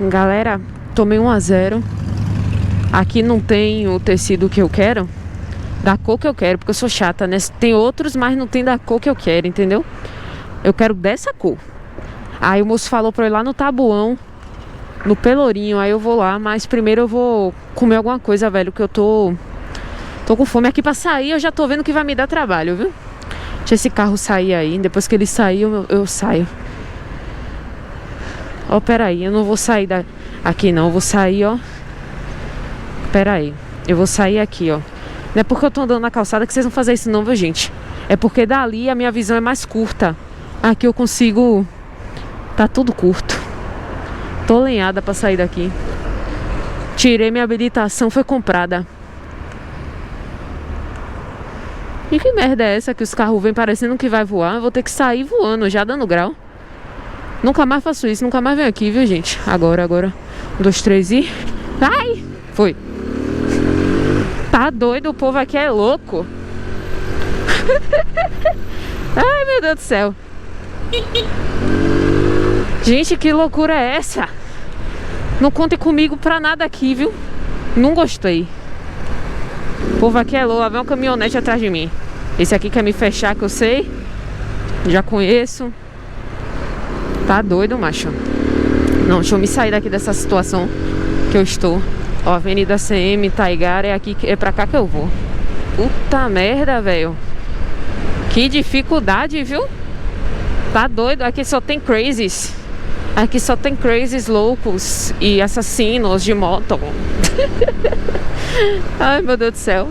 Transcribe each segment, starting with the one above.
Galera, tomei 1 a 0. Aqui não tem o tecido que eu quero, da cor que eu quero, porque eu sou chata, né? Tem outros, mas não tem da cor que eu quero, entendeu? Eu quero dessa cor. Aí o moço falou pra eu ir lá no Tabuão, no Pelourinho. Aí eu vou lá, mas primeiro eu vou comer alguma coisa, velho, que eu tô com fome. Aqui pra sair eu já tô vendo que vai me dar trabalho, viu? Deixa esse carro sair aí. Depois que ele sair eu saio. Ó, peraí, eu não vou sair aqui não. Eu vou sair, ó. Peraí, eu vou sair aqui, ó. Não é porque eu tô andando na calçada que vocês vão fazer isso não, viu, gente? É porque dali a minha visão é mais curta. Aqui eu consigo... Tá tudo curto. Tô lenhada pra sair daqui. Tirei minha habilitação, foi comprada. E que merda é essa que os carros vêm parecendo que vai voar? Eu vou ter que sair voando, já dando grau. Nunca mais faço isso, nunca mais venho aqui, viu, gente? Agora. 1, 2, 3 e... Ai! Foi. Tá doido, o povo aqui é louco. Ai, meu Deus do céu. Gente, que loucura é essa? Não contem comigo pra nada aqui, viu? Não gostei. O povo aqui é louco. Vem um caminhonete atrás de mim. Esse aqui quer me fechar, que eu sei. Já conheço. Tá doido, macho. Não, deixa eu me sair daqui dessa situação que eu estou. Ó, Avenida CM, Taigara, é pra cá que eu vou. Puta merda, velho. Que dificuldade, viu? Tá doido? Aqui só tem crazies. Aqui só tem crazies loucos e assassinos de moto. Ai, meu Deus do céu.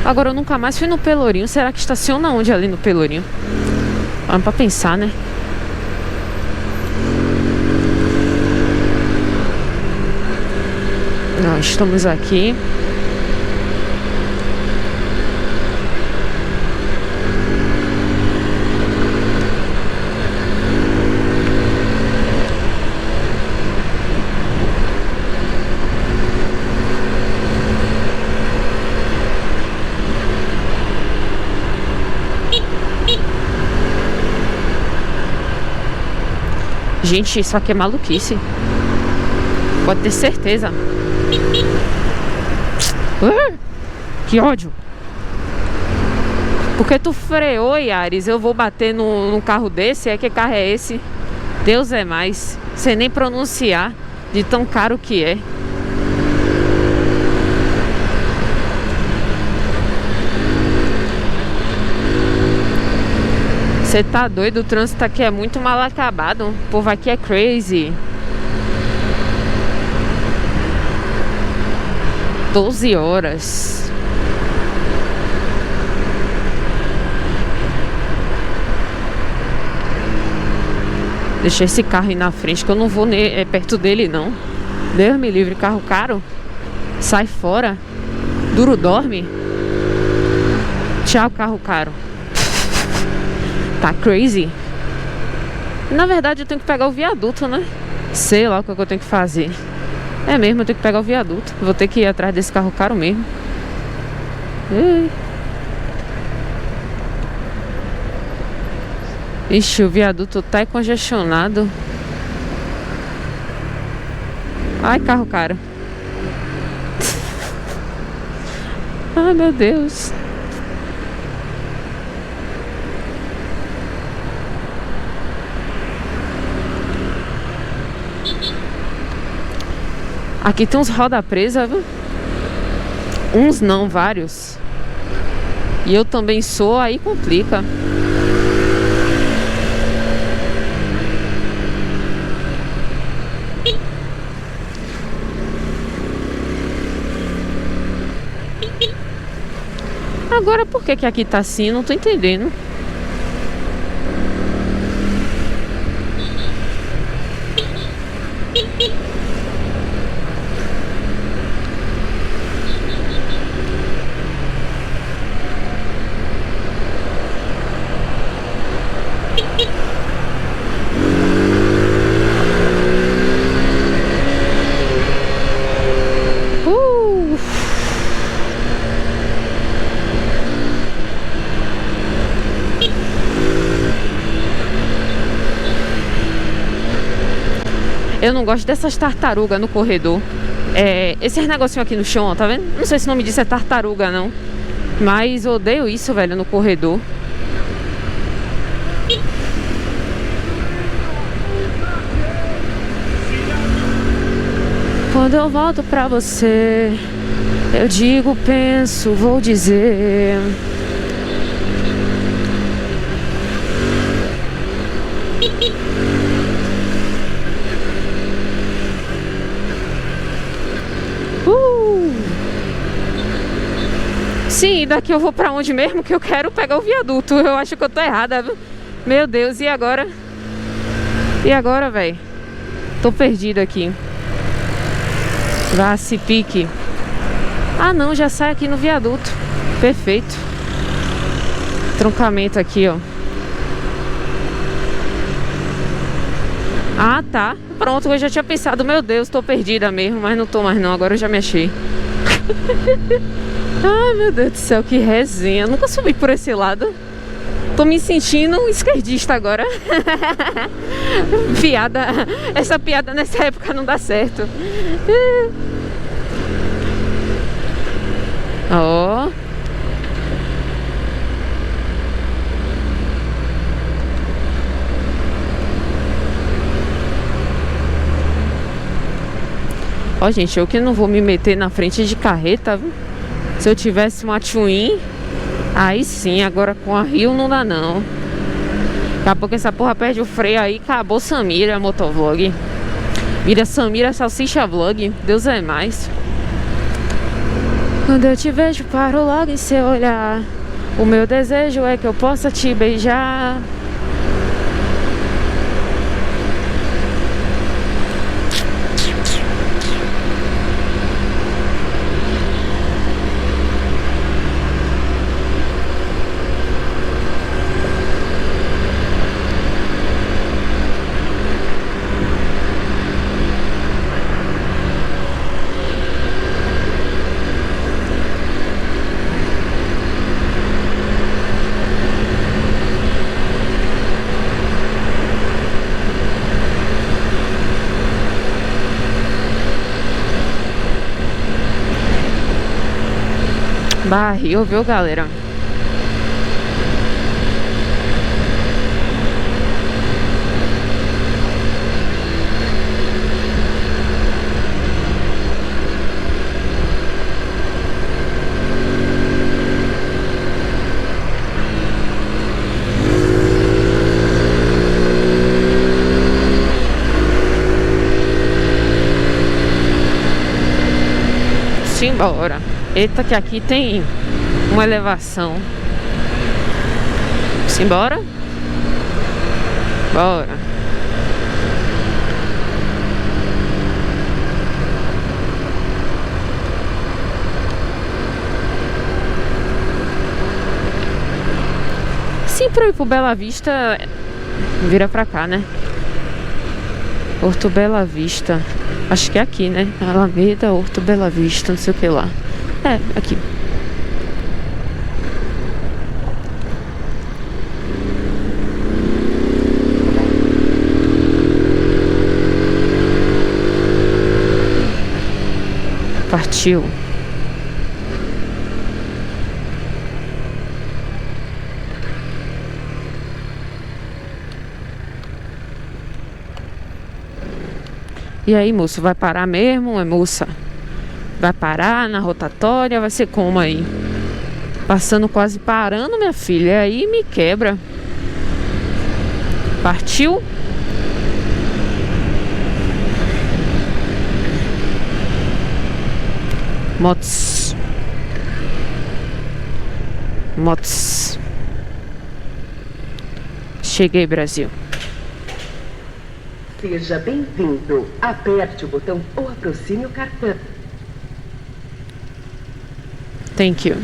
Agora eu nunca mais fui no Pelourinho. Será que estaciona onde ali no Pelourinho? Vamos pra pensar, né? Nós estamos aqui. Gente, isso aqui é maluquice. Pode ter certeza. Que ódio. Porque tu freou, Yaris? Eu vou bater num carro desse? É que carro é esse? Deus é mais. Sem nem pronunciar de tão caro que é. Você tá doido? O trânsito aqui é muito mal acabado. O povo aqui é crazy. 12 horas. Deixa esse carro aí na frente, que eu não vou perto dele, não. Deus me livre, carro caro. Sai fora. Duro dorme. Tchau, carro caro. Tá crazy. Na verdade eu tenho que pegar o viaduto, né? Sei lá o que eu tenho que fazer. É mesmo, eu tenho que pegar o viaduto. Vou ter que ir atrás desse carro caro mesmo. Ei. Ixi, o viaduto tá congestionado. Ai, carro caro. Ai, meu Deus. Aqui tem uns roda presa, viu? Uns não, vários. E eu também sou, aí complica. Agora por que aqui tá assim? Não tô entendendo. Eu não gosto dessas tartarugas no corredor. Esses negocinhos aqui no chão, ó, tá vendo? Não sei se o nome disso é tartaruga, não. Mas eu odeio isso, velho, no corredor. Quando eu volto pra você, eu digo, penso, vou dizer. Sim, daqui eu vou pra onde mesmo? Que eu quero pegar o viaduto. Eu acho que eu tô errada, viu? Meu Deus, e agora? E agora, velho? Tô perdida aqui. Vá, se pique. Ah, não, já sai aqui no viaduto. Perfeito. Troncamento aqui, ó. Ah, tá. Pronto, eu já tinha pensado, meu Deus, tô perdida mesmo. Mas não tô mais não, agora eu já me achei. Ai, meu Deus do céu, que resenha. Nunca subi por esse lado. Tô me sentindo esquerdista agora. Piada. Essa piada nessa época não dá certo. Ó. Ó, gente, eu que não vou me meter na frente de carreta, viu? Se eu tivesse uma Twin, aí sim, agora com a Rio não dá não. Daqui a pouco essa porra perde o freio aí, acabou Samira Motovlog. Vira Samira Salsicha Vlog, Deus é mais. Quando eu te vejo, paro logo em seu olhar. O meu desejo é que eu possa te beijar. Barril, viu, galera? Simbora. Eita, que aqui tem uma elevação. Simbora? Bora. Sim, pra ir pro Bela Vista, vira pra cá, né? Horto Bela Vista. Acho que é aqui, né? Alameda, Horto Bela Vista, não sei o que lá. É, aqui. Partiu. E aí, moço, vai parar mesmo, é moça? Vai parar na rotatória? Vai ser como aí? Passando quase parando, minha filha. Aí me quebra. Partiu? Motos. Motos. Cheguei, Brasil. Seja bem-vindo. Aperte o botão ou aproxime o cartão. Thank you.